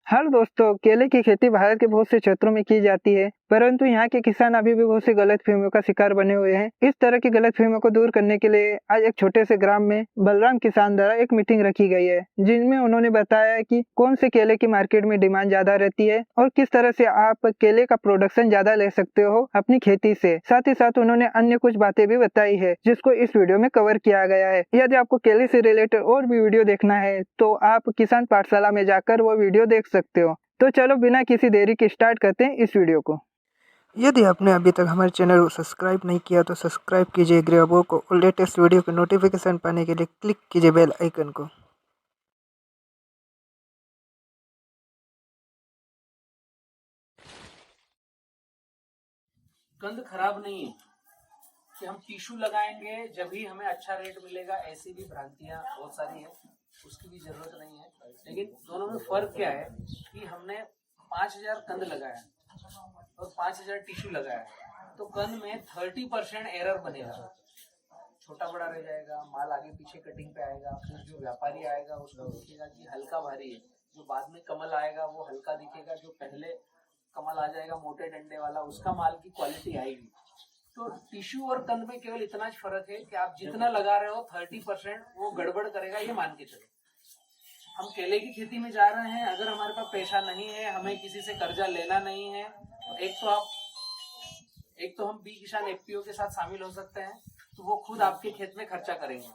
Hello दोस्तों, केले की खेती भारत के बहुत से क्षेत्रों में की जाती है, परंतु यहाँ के किसान अभी भी बहुत सी गलतफहमियों का शिकार बने हुए हैं। इस तरह की गलतफहमियों को दूर करने के लिए आज एक छोटे से ग्राम में बलराम किसान द्वारा एक मीटिंग रखी गई है, जिनमें उन्होंने बताया है कि कौन से केले की मार्केट में डिमांड ज्यादा रहती है और किस तरह से आप केले का प्रोडक्शन ज्यादा ले सकते हो अपनी खेती से। साथ ही साथ उन्होंने अन्य कुछ बातें भी बताई है, जिसको इस वीडियो में कवर किया गया है। यदि आपको केले से रिलेटेड और भी वीडियो देखना है तो आप किसान पाठशाला में जाकर वो वीडियो देख सकते हो। तो चलो बिना किसी देरी के स्टार्ट करते हैं इस वीडियो को। यदि आपने अभी तक हमारे चैनल को सब्सक्राइब नहीं किया तो सब्सक्राइब कीजिए ग्रेबो को और लेटेस्ट वीडियो के नोटिफिकेशन पाने के लिए क्लिक कीजिए बेल आइकन को। गंध खराब नहीं है कि हम टिश्यू लगाएंगे जब भी हमें अच्छा रेट मिलेगा, ऐसी भी भ्रांतियां बहुत सारी है, उसकी भी जरूरत नहीं है। लेकिन दोनों में फर्क क्या है कि हमने 5000 कंद लगाया और 5000 टिश्यू लगाया, तो कंद में 30% एरर बनेगा, छोटा बड़ा रह जाएगा, माल आगे पीछे कटिंग पे आएगा। फिर जो व्यापारी आएगा उसको दिखेगा कि हल्का भारी है, जो बाद में कमल आएगा वो हल्का दिखेगा, जो पहले कमल आ जाएगा मोटे डंडे वाला उसका माल की क्वालिटी आएगी। तो टिश्यू और कंद में केवल इतना फर्क है कि आप जितना लगा रहे हो 30% वो गड़बड़ करेगा, ये मान के चलो। हम केले की खेती में जा रहे हैं, अगर हमारे पास पैसा नहीं है, हमें किसी से कर्जा लेना नहीं है, तो एक तो हम बी किसान एफपीओ के साथ शामिल हो सकते हैं, तो वो खुद आपके खेत में खर्चा करेंगे।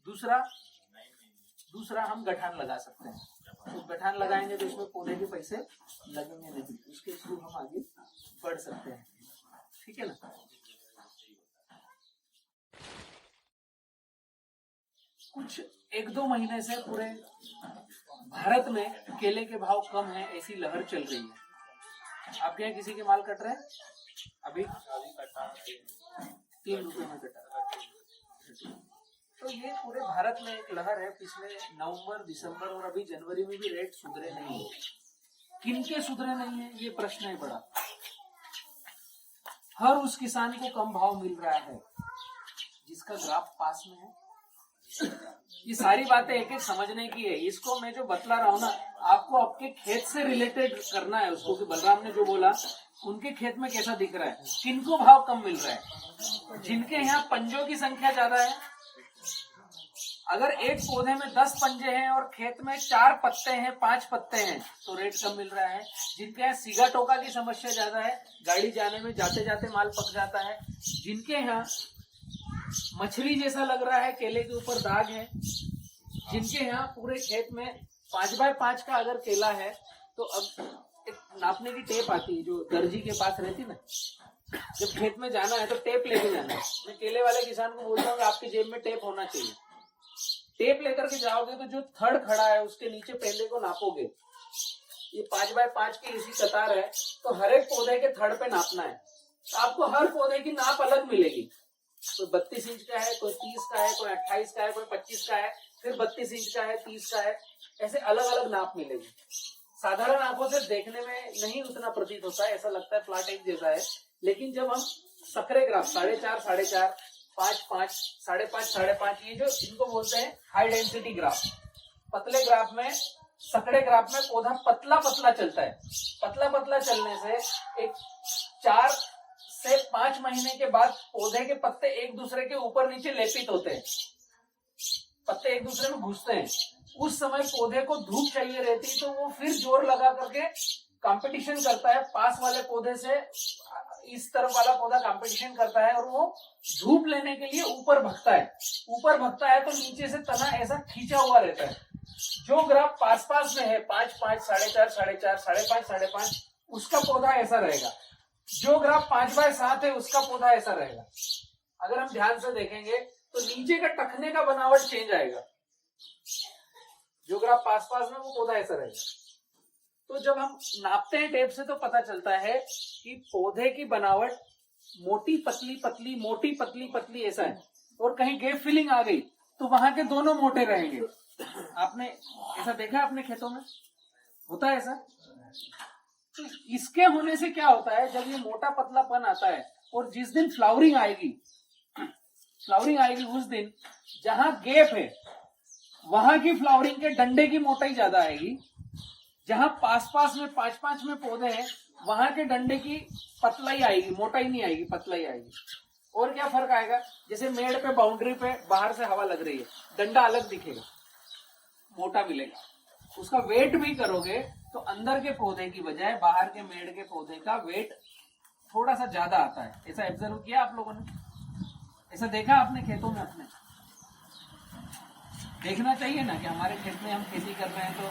दूसरा हम गठान लगा सकते हैं, तो गठान लगाएंगे तो इसमें पौधे के पैसे लगेंगे नहीं, उसके थ्रू हम आगे बढ़ सकते हैं। ठीक है ना। कुछ 1-2 महीने से पूरे भारत में केले के भाव कम है, ऐसी लहर चल रही है। आपके यहाँ किसी के माल कट रहे हैं? अभी 3 रुपए में कटा, तो ये पूरे भारत में एक लहर है। पिछले नवंबर, दिसंबर और अभी जनवरी में भी रेट सुधरे नहीं है। किनके सुधरे नहीं है, ये प्रश्न है बड़ा। हर उस किसान को कम भाव मिल रहा है जिसका ग्राफ पास में है। ये सारी बातें एक एक समझने की है। इसको मैं जो बतला रहा हूँ ना, आपको आपके खेत से रिलेटेड करना है उसको, कि बलराम ने जो बोला उनके खेत में कैसा दिख रहा है, किनको भाव कम मिल रहा है। जिनके यहाँ पंजों की संख्या ज्यादा है, अगर एक पौधे में 10 पंजे हैं और खेत में 4 पत्ते हैं, 5 पत्ते हैं, तो रेट कम मिल रहा है। जिनके यहाँ सिगा टोका की समस्या ज्यादा है, गाड़ी जाने में जाते जाते माल पक जाता है। जिनके यहाँ मछली जैसा लग रहा है, केले के ऊपर दाग है। जिनके यहाँ पूरे खेत में 5x5 का अगर केला है, तो अब एक नापने की टेप आती है जो दर्जी के पास रहती ना, जब खेत में जाना है तो टेप लेके जाना है। मैं केले वाले किसान को बोलता हूँ आपकी जेब में टेप होना चाहिए। टेप लेकर के जाओगे तो जो थड़ खड़ा है उसके नीचे पहले को नापोगे, ये 5x5 की इसी कतार है, तो हर एक पौधे के थड़ पे नापना है। तो आपको हर पौधे की नाप अलग मिलेगी। कोई 32 इंच का है, कोई 30 का है, कोई 28 का है, कोई 25 का है, फिर 32 इंच का है, 30 का है, ऐसे अलग अलग नाप मिलेगी। साधारण आंखों से देखने में नहीं उतना प्रतीत होता है, ऐसा लगता है प्लाट एक जैसा है। लेकिन जब हम सकरे ग्राफ 4.5, 4.5, 5.5, 5.5, 5.5, ये जो इनको बोलते हैं हाई डेंसिटी ग्राफ, पतले ग्राफ में, सकड़े ग्राफ में पौधा पतला पतला चलता है। पतला पतला चलने से एक 4 से 5 महीने के बाद पौधे के पत्ते एक दूसरे के ऊपर नीचे लेपित होते हैं, पत्ते एक दूसरे में घुसते हैं। उस समय पौधे को धूप चाहिए रहती, तो वो फिर जोर लगा करके कंपटीशन करता है पास वाले पौधे से। इस तरफ वाला पौधा कंपटीशन करता है और वो धूप लेने के लिए ऊपर भगता है। ऊपर भगता है तो नीचे से तना ऐसा खींचा हुआ रहता है। जो ग्राफ पास पास में है 5.5, 4.5, 4.5, 5.5, 5.5, उसका पौधा ऐसा रहेगा। जो ग्राफ 5x7 है उसका पौधा ऐसा रहेगा। अगर हम ध्यान से देखेंगे तो नीचे का टखने का बनावट चेंज आएगा। जो ग्राफ पास पास में वो पौधा ऐसा रहेगा। तो जब हम नापते हैं टेप से तो पता चलता है कि पौधे की बनावट मोटी पतली पतली, मोटी पतली पतली ऐसा है, और कहीं गैप फिलिंग आ गई तो वहां के दोनों मोटे रहेंगे। आपने ऐसा देखा अपने खेतों में होता है ऐसा? तो इसके होने से क्या होता है, जब ये मोटा पतलापन आता है और जिस दिन फ्लावरिंग आएगी उस दिन जहां गैप है वहां की फ्लावरिंग के डंडे की मोटाई ज्यादा आएगी, जहां पास पास में 5-5 में पौधे हैं वहां के डंडे की पतलाई आएगी, मोटाई नहीं आएगी, पतलाई आएगी। और क्या फर्क आएगा, जैसे मेड़ पे बाउंड्री पे बाहर से हवा लग रही है, डंडा अलग दिखेगा, मोटा मिलेगा। उसका वेट भी करोगे तो अंदर के पौधे की बजाय बाहर के मेड़ के पौधे का वेट थोड़ा सा ज्यादा आता है। ऐसा ऑब्जर्व किया आप लोगों ने? ऐसा देखा आपने खेतों में? अपने देखना चाहिए ना कि हमारे खेत में हम खेती कर रहे हैं तो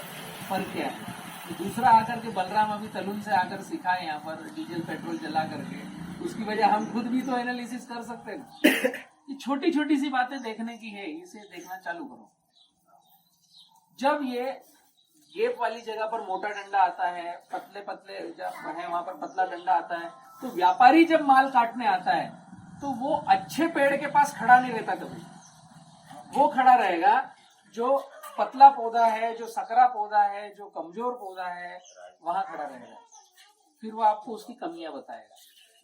फर्क क्या है। तो दूसरा आकर के बलराम अभी तलुन से आकर सिखाए यहाँ पर डीजल पेट्रोल जला करके, उसकी वजह हम खुद भी तो एनालिसिस कर सकते हैं। ये छोटी छोटी सी बातें देखने की है, इसे देखना चालू करो। जब ये गेप वाली जगह पर मोटा डंडा आता है, पतले पतले जब है वहां पर पतला डंडा आता है, तो व्यापारी जब माल काटने आता है तो वो अच्छे पेड़ के पास खड़ा नहीं रहता कभी। वो खड़ा रहेगा जो पतला पौधा है, जो सकरा पौधा है, जो कमजोर पौधा है, वहां खड़ा रहेगा। फिर वो आपको उसकी कमियां बताएगा।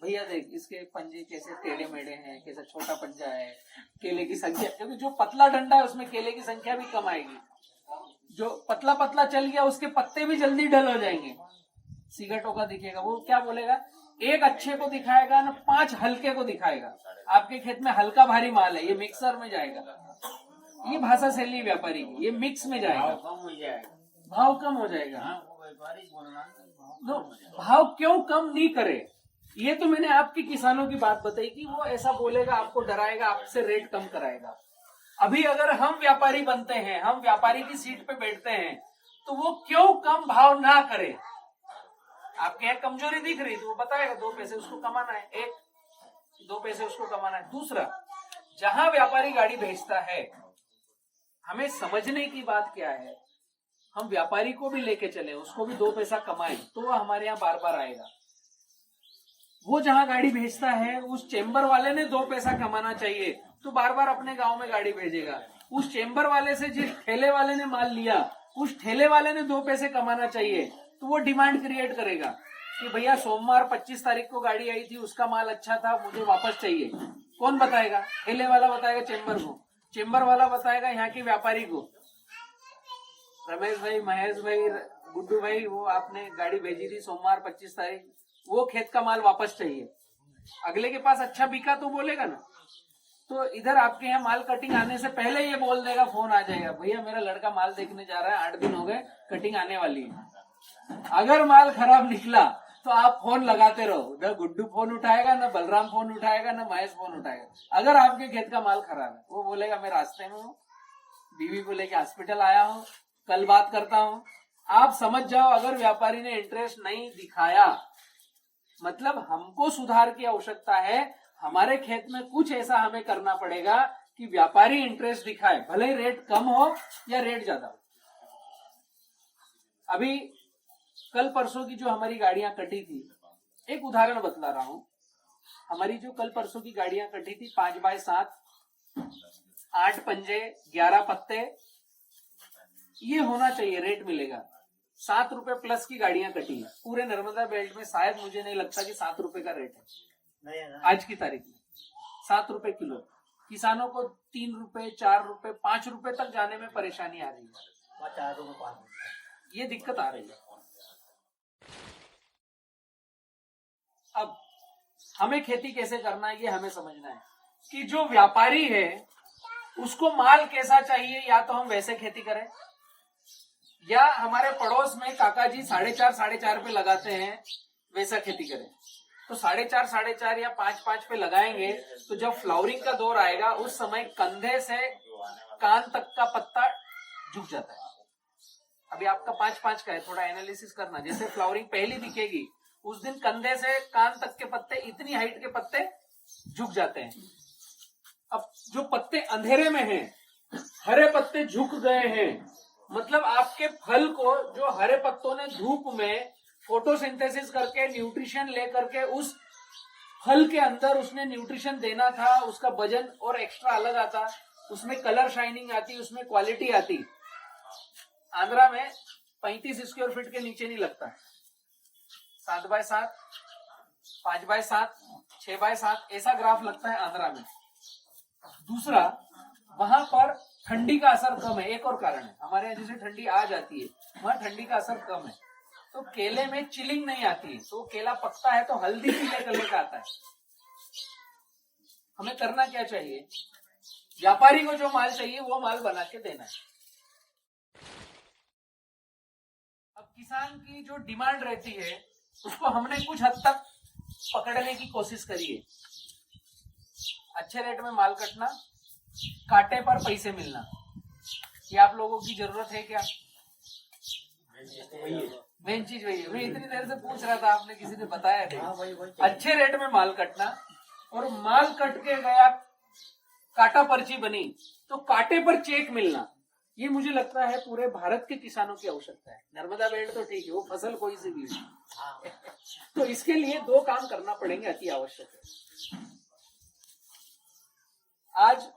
भैया देख, इसके पंजे कैसे टेढ़े मेढ़े हैं, कैसे छोटा पंजा है, केले की संख्या, क्योंकि जो पतला डंडा है उसमें केले की संख्या भी कम आएगी। जो पतला पतला चल गया उसके पत्ते भी जल्दी डल हो जाएंगे, सिगटों का दिखेगा। वो क्या बोलेगा, एक अच्छे को दिखाएगा ना 5 हल्के को दिखाएगा। आपके खेत में हल्का भारी माल है, ये मिक्सर में जाएगा। ये भाषा शैली व्यापारी की, ये मिक्स में जाएगा, भाव कम हो जाएगा। तो भाव क्यों कम नहीं करे, ये तो मैंने आपके किसानों की बात बताई कि वो ऐसा बोलेगा, आपको डराएगा, आपसे रेट कम कराएगा। अभी अगर हम व्यापारी बनते हैं, हम व्यापारी की सीट पे बैठते हैं, तो वो क्यों कम भाव ना करे। आपके यहाँ कमजोरी दिख रही तो वो बताएगा 2 पैसे उसको कमाना है, 1-2 पैसे उसको कमाना है। दूसरा, जहां व्यापारी गाड़ी भेजता है, हमें समझने की बात क्या है, हम व्यापारी को भी लेके चले, उसको भी 2 पैसा कमाए, तो वो हमारे यहाँ बार बार आएगा। वो जहां गाड़ी भेजता है उस चेम्बर वाले ने 2 पैसा कमाना चाहिए, तो बार बार अपने गांव में गाड़ी भेजेगा। उस चेम्बर वाले से जिस ठेले वाले ने माल लिया, उस ठेले वाले ने 2 पैसे कमाना चाहिए, तो वो डिमांड क्रिएट करेगा कि भैया सोमवार 25 तारीख को गाड़ी आई थी, उसका माल अच्छा था, मुझे वापस चाहिए। कौन बताएगा? ठेले वाला बताएगा चेम्बर को, चेम्बर वाला बताएगा यहाँ के व्यापारी को, रमेश भाई, महेश भाई, गुड्डू भाई, वो आपने गाड़ी भेजी थी सोमवार 25 तारीख, वो खेत का माल वापस चाहिए। अगले के पास अच्छा बिका तो बोलेगा ना। तो इधर आपके यहाँ माल कटिंग आने से पहले ये बोल देगा, फोन आ जाएगा, भैया मेरा लड़का माल देखने जा रहा है, 8 दिन हो गए, कटिंग आने वाली है। अगर माल खराब निकला तो आप फोन लगाते रहो, न गुड्डू फोन उठाएगा, न बलराम फोन उठाएगा, न महेश फोन उठाएगा। अगर आपके खेत का माल खराब है, वो बोलेगा मैं रास्ते में हूँ, बीवी को लेके हॉस्पिटल आया हूँ, कल बात करता हूँ। आप समझ जाओ, अगर व्यापारी ने इंटरेस्ट नहीं दिखाया, मतलब हमको सुधार की आवश्यकता है। हमारे खेत में कुछ ऐसा हमें करना पड़ेगा कि व्यापारी इंटरेस्ट दिखाए, भले ही रेट कम हो या रेट ज्यादा हो। अभी कल परसों की जो हमारी गाड़ियां कटी थी, एक उदाहरण बतला रहा हूं। हमारी जो कल परसों की गाड़ियां कटी थी, 5x7, 8 पंजे, 11 पत्ते, ये होना चाहिए, रेट मिलेगा। 7 रुपए प्लस की गाड़ियां कटी है पूरे नर्मदा बेल्ट में। शायद मुझे नहीं लगता कि 7 रुपए का रेट है आज की तारीख में। 7 रुपए किलो, किसानों को 3 रुपए, 4 रुपए, 5 रुपए तक जाने में परेशानी आ रही है। 4 रुपए 5 रुपए, ये दिक्कत आ रही है। अब हमें खेती कैसे करना है, ये हमें समझना है कि जो व्यापारी है उसको माल कैसा चाहिए। या तो हम वैसे खेती करें, या हमारे पड़ोस में काका जी 4.5 पे लगाते हैं, वैसा खेती करें। तो 4.5 या 5 पे लगाएंगे, तो जब फ्लावरिंग का दौर आएगा उस समय कंधे से कान तक का पत्ता झुक जाता है। अभी आपका 5 का है, थोड़ा एनालिसिस करना। जैसे फ्लावरिंग पहली दिखेगी उस दिन कंधे से कान तक के पत्ते, इतनी हाइट के पत्ते झुक जाते हैं। अब जो पत्ते अंधेरे में हैं, हरे पत्ते झुक गए हैं, मतलब आपके फल को जो हरे पत्तों ने धूप में फोटोसिंथेसिस करके न्यूट्रिशन लेकर के उस फल के अंदर उसने न्यूट्रिशन देना था, उसका वजन और एक्स्ट्रा अलग आता, उसमें कलर शाइनिंग आती, उसमें क्वालिटी आती। आंध्रा में 35 स्क्वायर फीट के नीचे नहीं लगता है। 7x7, 5x7, 6x7 ऐसा ग्राफ लगता है आंध्रा में। दूसरा, वहां पर ठंडी का असर कम है। एक और कारण है, हमारे यहाँ जैसे ठंडी आ जाती है, वहां ठंडी का असर कम है, तो केले में चिलिंग नहीं आती है। तो केला पकता है तो हल्दी पीले कलर का आता है। हमें करना क्या चाहिए, व्यापारी को जो माल चाहिए वो माल बना के देना है। अब किसान की जो डिमांड रहती है उसको हमने कुछ हद तक पकड़ने की कोशिश करी है। अच्छे रेट में माल कटना, कांटे पर पैसे मिलना, ये आप लोगों की जरूरत है क्या? मेन चीज वही है। मैं इतनी देर से पूछ रहा था, आपने किसी ने बताया नहीं। अच्छे रेट में माल कटना, और माल कट के गया, काटा पर्ची बनी तो कांटे पर चेक मिलना, ये मुझे लगता है पूरे भारत के किसानों की आवश्यकता है। नर्मदा बेल्ट तो ठीक है, वो फसल कोई सी भी है। तो इसके लिए दो काम करना पड़ेंगे, अति आवश्यक है। आज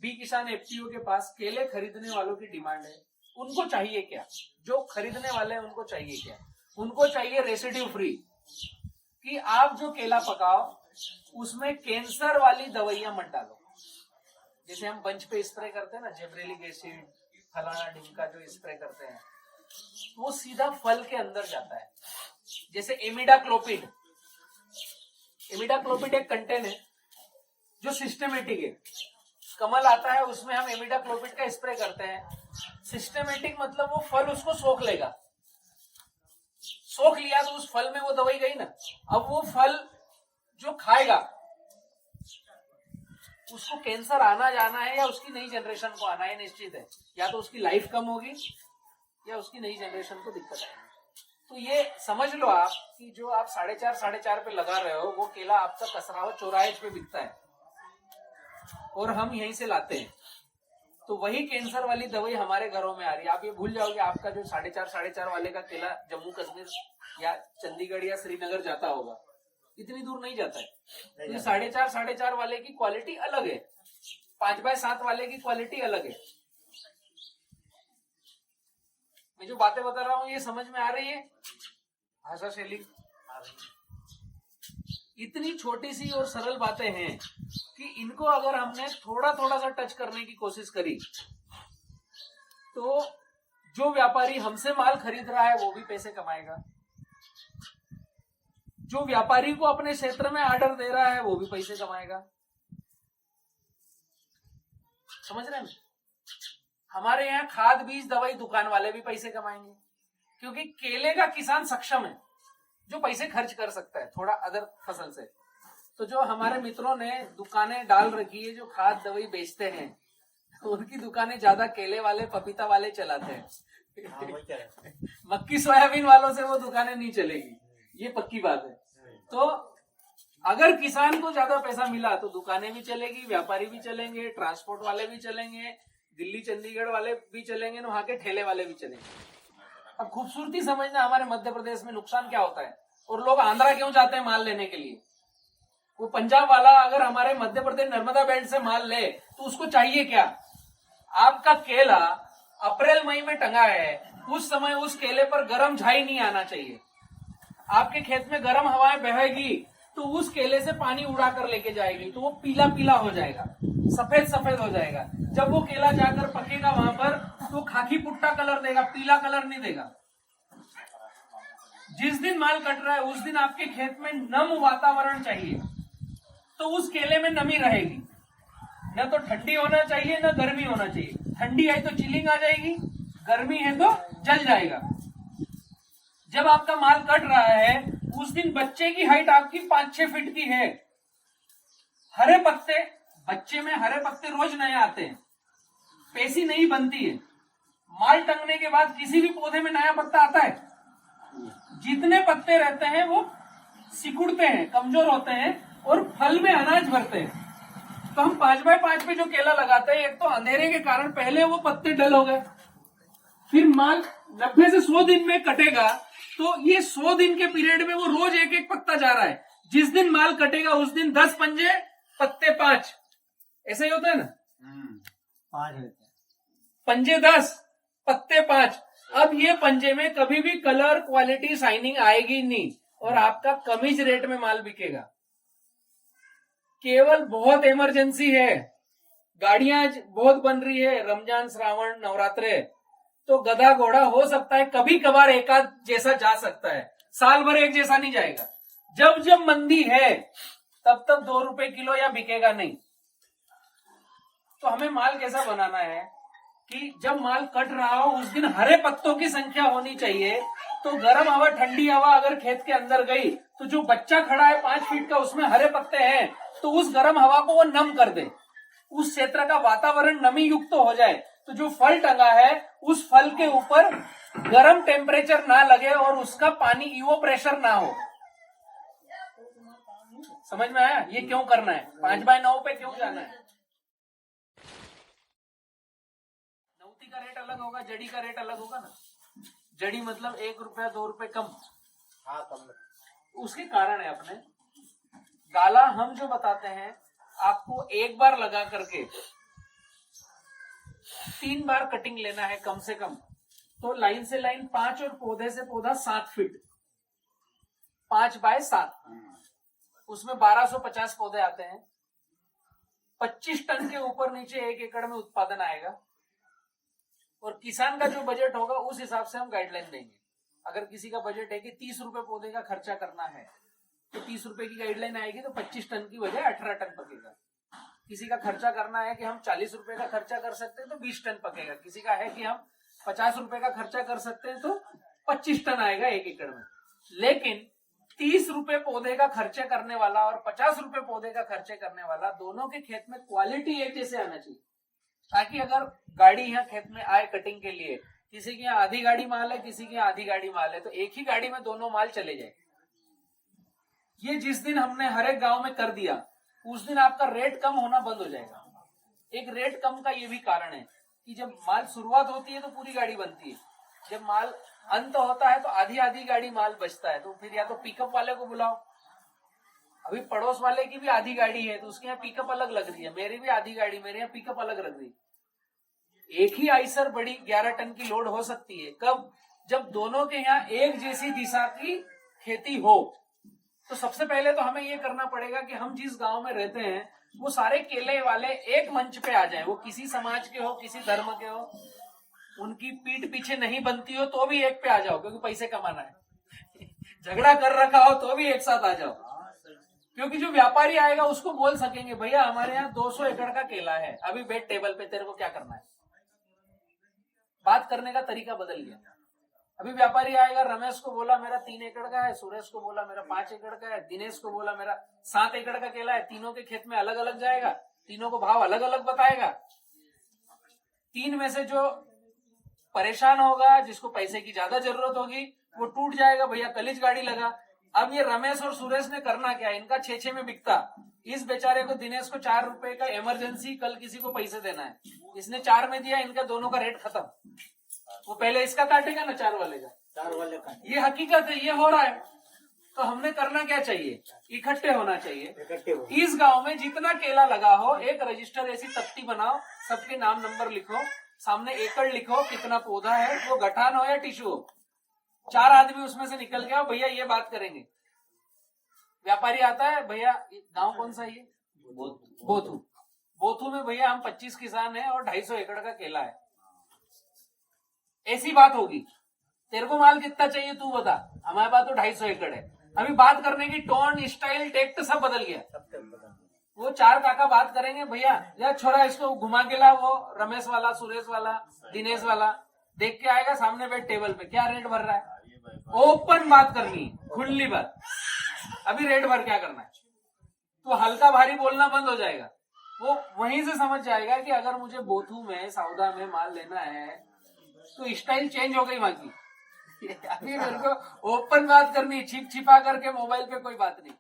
बी किसान एफपीओ के पास केले खरीदने वालों की डिमांड है। उनको चाहिए क्या? जो खरीदने वाले हैं उनको चाहिए क्या? उनको चाहिए रेसिड्यू फ्री, कि आप जो केला पकाओ उसमें कैंसर वाली दवाइयां मत डालो। जैसे हम बंच पे स्प्रे करते हैं ना, जेब्रेलिक एसिड, फलाना ढिमका जो स्प्रे करते हैं, वो सीधा फल के अंदर जाता है। जैसे इमिडाक्लोपिड, इमिडाक्लोपिड एक कंटेन है जो सिस्टेमेटिक है। कमल आता है उसमें हम इमिडाक्लोपिड का स्प्रे करते हैं। सिस्टेमेटिक मतलब वो फल उसको सोख लेगा, सोख लिया तो उस फल में वो दवाई गई ना। अब वो फल जो खाएगा उसको कैंसर आना जाना है, या उसकी नई जनरेशन को आना है निश्चित है। या तो उसकी लाइफ कम होगी या उसकी नई जनरेशन को दिक्कत आएगी। तो ये समझ लो आप कि जो आप 4.5 पे लगा रहे हो, वो केला आपका कसरावत चौराहे पे बिकता है और हम यहीं से लाते हैं। तो वही कैंसर वाली दवाई हमारे घरों में आ रही है। आप ये भूल जाओगे आपका जो 4.5 वाले का केला जम्मू कश्मीर या चंडीगढ़ या श्रीनगर जाता होगा, इतनी दूर नहीं जाता है। तो 4.5 वाले की क्वालिटी अलग है, 5x7 वाले की क्वालिटी अलग है। मैं जो बातें बता रहा हूँ ये समझ में आ रही है? भाषा शैली इतनी छोटी सी और सरल बातें हैं कि इनको अगर हमने थोड़ा थोड़ा सा टच करने की कोशिश करी तो जो व्यापारी हमसे माल खरीद रहा है वो भी पैसे कमाएगा, जो व्यापारी को अपने क्षेत्र में ऑर्डर दे रहा है वो भी पैसे कमाएगा। समझ रहे हैं? हमारे यहाँ खाद बीज दवाई दुकान वाले भी पैसे कमाएंगे, क्योंकि केले का किसान सक्षम है जो पैसे खर्च कर सकता है थोड़ा अदर फसल से। तो जो हमारे मित्रों ने दुकानें डाल रखी है जो खाद दवाई बेचते हैं, उनकी दुकानें ज्यादा केले वाले पपीता वाले चलाते हैं। मक्की सोयाबीन वालों से वो दुकानें नहीं चलेगी, ये पक्की बात है। तो अगर किसान को ज्यादा पैसा मिला तो दुकानें भी चलेगी, व्यापारी भी चलेंगे, ट्रांसपोर्ट वाले भी चलेंगे, दिल्ली चंडीगढ़ वाले भी चलेंगे, वहां के ठेले वाले भी चलेंगे। अब खूबसूरती समझना, हमारे मध्य प्रदेश में नुकसान क्या होता है और लोग आंध्रा क्यों जाते हैं माल लेने के लिए। वो पंजाब वाला अगर हमारे मध्य प्रदेश नर्मदा बेल्ट से माल ले तो उसको चाहिए क्या? आपका केला अप्रैल मई में टंगा है, उस समय उस केले पर गर्म झाई नहीं आना चाहिए। आपके खेत में गर्म हवाएं बहेगी तो उस केले से पानी उड़ा कर लेके जाएगी, तो वो पीला पीला हो जाएगा, सफेद सफेद हो जाएगा। जब वो केला जाकर पकेगा वहां पर तो खाकी पुट्टा कलर देगा, पीला कलर नहीं देगा। जिस दिन माल कट रहा है उस दिन आपके खेत में नम वातावरण चाहिए, तो उस केले में नमी रहेगी। न तो ठंडी होना चाहिए न गर्मी होना चाहिए। ठंडी है तो चिलिंग आ जाएगी, गर्मी है तो जल जाएगा। जब आपका माल कट रहा है उस दिन बच्चे की हाइट आपकी 5-6 फीट की है। हरे पत्ते, बच्चे में हरे पत्ते रोज नए आते हैं, पेशी नहीं बनती है। माल टंगने के बाद किसी भी पौधे में नया पत्ता आता है, जितने पत्ते रहते हैं वो सिकुड़ते हैं, कमजोर होते हैं और फल में अनाज भरते हैं। तो हम 5x5 पे जो केला लगाते हैं, एक तो अंधेरे के कारण पहले वो पत्ते डल हो गए, फिर माल 90 से 100 दिन में कटेगा, तो ये 100 दिन के पीरियड में वो रोज एक एक पत्ता जा रहा है। जिस दिन माल कटेगा उस दिन 10 पंजे, पत्ते 5, ऐसा ही होता है ना? 5 रहते हैं, पंजे 10, पत्ते 5। अब ये पंजे में कभी भी कलर, क्वालिटी, शाइनिंग आएगी नहीं और आपका कमीज रेट में माल बिकेगा। केवल बहुत इमरजेंसी है, गाड़ियां बहुत बन रही है, रमजान श्रावण नवरात्रे, तो गधा घोड़ा हो सकता है कभी कभार एकाध जैसा जा सकता है, साल भर एक जैसा नहीं जाएगा। जब जब मंदी है तब तब 2 रुपए किलो या बिकेगा नहीं। तो हमें माल कैसा बनाना है कि जब माल कट रहा हो उस दिन हरे पत्तों की संख्या होनी चाहिए। तो गर्म हवा ठंडी हवा अगर खेत के अंदर गई तो जो बच्चा खड़ा है 5 फीट का उसमें हरे पत्ते हैं, तो उस गर्म हवा को वो नम कर दे, उस क्षेत्र का वातावरण नमी युक्त हो जाए, तो जो फल टंगा है उस फल के ऊपर गर्म टेम्परेचर ना लगे और उसका पानी इवोप्रेशर ना हो। समझ में आया? ये क्यों करना है, 5x9 पे क्यों जाना है? नौती का रेट अलग होगा, जड़ी का रेट अलग होगा ना। जड़ी मतलब 1 रुपया 2 रुपए कम। हाँ, कम। उसके कारण है अपने गाला हम जो बताते हैं आपको एक बार लगा करके 3 बार कटिंग लेना है कम से कम। तो लाइन से लाइन 5 और पौधे से पौधा 7 फीट, 5x7, उसमें 1250 पौधे आते हैं। 25 टन के ऊपर नीचे 1 एकड़ में उत्पादन आएगा। और किसान का जो बजट होगा उस हिसाब से हम गाइडलाइन देंगे। अगर किसी का बजट है कि 30 रुपए पौधे का खर्चा करना है तो 30 रुपए की गाइडलाइन आएगी, तो 25 टन की बजाय 18 टन पकेगा। किसी का खर्चा करना है कि हम 40 रुपए का खर्चा कर सकते हैं तो 20 टन पकेगा। किसी का है कि हम 50 रुपए का खर्चा कर सकते हैं तो 25 टन आएगा 1 एकड़ में। लेकिन 30 रुपए पौधे का खर्चा करने वाला और 50 रुपए पौधे का खर्चे करने वाला, दोनों के खेत में क्वालिटी एक जैसे आना चाहिए, ताकि अगर गाड़ी यहाँ खेत में आए कटिंग के लिए, किसी के यहाँ आधी गाड़ी माल है, किसी के यहाँ आधी गाड़ी माल है, तो एक ही गाड़ी में दोनों माल चले जाए। ये जिस दिन हमने हर एक गांव में कर दिया उस दिन आपका रेट कम होना बंद हो जाएगा। एक रेट कम का ये भी कारण है कि जब माल शुरुआत होती है तो पूरी गाड़ी बनती है, जब माल अंत होता है तो आधी आधी गाड़ी माल बचता है। तो फिर या तो पिकअप वाले को बुलाओ, अभी पड़ोस वाले की भी आधी गाड़ी है तो उसके यहाँ पिकअप अलग लग रही है, मेरी भी आधी गाड़ी, मेरे यहाँ पिकअप अलग लग रही है। एक ही आइसर बड़ी 11 टन की लोड हो सकती है, कब? जब दोनों के यहाँ एक जैसी दिशा की खेती हो। तो सबसे पहले तो हमें ये करना पड़ेगा कि हम जिस गांव में रहते हैं वो सारे केले वाले एक मंच पे आ जाएं, वो किसी समाज के हो, किसी धर्म के हो, उनकी पीठ पीछे नहीं बनती हो तो भी एक पे आ जाओ, क्योंकि पैसे कमाना है। झगड़ा कर रखा हो तो भी एक साथ आ जाओ, क्योंकि जो व्यापारी आएगा उसको बोल सकेंगे भैया हमारे यहाँ 200 एकड़ का केला है, अभी बैठ टेबल पे, तेरे को क्या करना है। बात करने का तरीका बदल गया। अभी व्यापारी आएगा, रमेश को बोला मेरा 3 एकड़ का है, सुरेश को बोला मेरा 5 एकड़ का है, दिनेश को बोला मेरा 7 एकड़ का केला है, तीनों के खेत में अलग अलग जाएगा, तीनों को भाव अलग अलग बताएगा। 3 में से जो परेशान होगा, जिसको पैसे की ज्यादा जरूरत होगी, वो टूट जाएगा, भैया कलिज गाड़ी लगा। अब ये रमेश और सुरेश ने करना क्या, इनका 6-6 में बिकता, इस बेचारे को दिनेश को 4 रुपए का इमरजेंसी, कल किसी को पैसे देना है, इसने 4 में दिया, इनका दोनों का रेट खत्म। वो पहले इसका काटेगा ना 4 वाले का, 4 वाले का। ये हकीकत है, ये हो रहा है। तो हमने करना क्या चाहिए, इकट्ठे होना चाहिए। इस गांव में जितना केला लगा हो, एक रजिस्टर ऐसी तख्ती बनाओ, सबके नाम नंबर लिखो, सामने एकड़ लिखो, कितना पौधा है, वो गठान हो या टिश्यू हो, 4 आदमी उसमें से निकल गया, भैया ये बात करेंगे। व्यापारी आता है, भैया गांव कौन सा है? बोथू। बोथू में भैया हम 25 किसान हैं और 250 एकड़ का केला है। ऐसी बात होगी, तेरे को माल कितना चाहिए तू बता, हमारे पास तो 250 एकड़ है। अभी बात करने की टोन, स्टाइल, टेक्ट सब बदल गया। वो 4 काका बात करेंगे, भैया यार छोड़ा इसको, घुमा के ला, वो रमेश वाला, सुरेश वाला, दिनेश वाला देख के आएगा, सामने बैठ टेबल पे क्या रेट भर रहा है, ओपन बात करनी, खुली बात। अभी रेट भर क्या करना है, तो हल्का भारी बोलना बंद हो जाएगा। वो वहीं से समझ जाएगा कि अगर मुझे बोथू में, सौदा में माल लेना है तो स्टाइल चेंज हो गई वहां की। अभी मेरे को ओपन बात करनी, छिप छिपा करके मोबाइल पे कोई बात नहीं।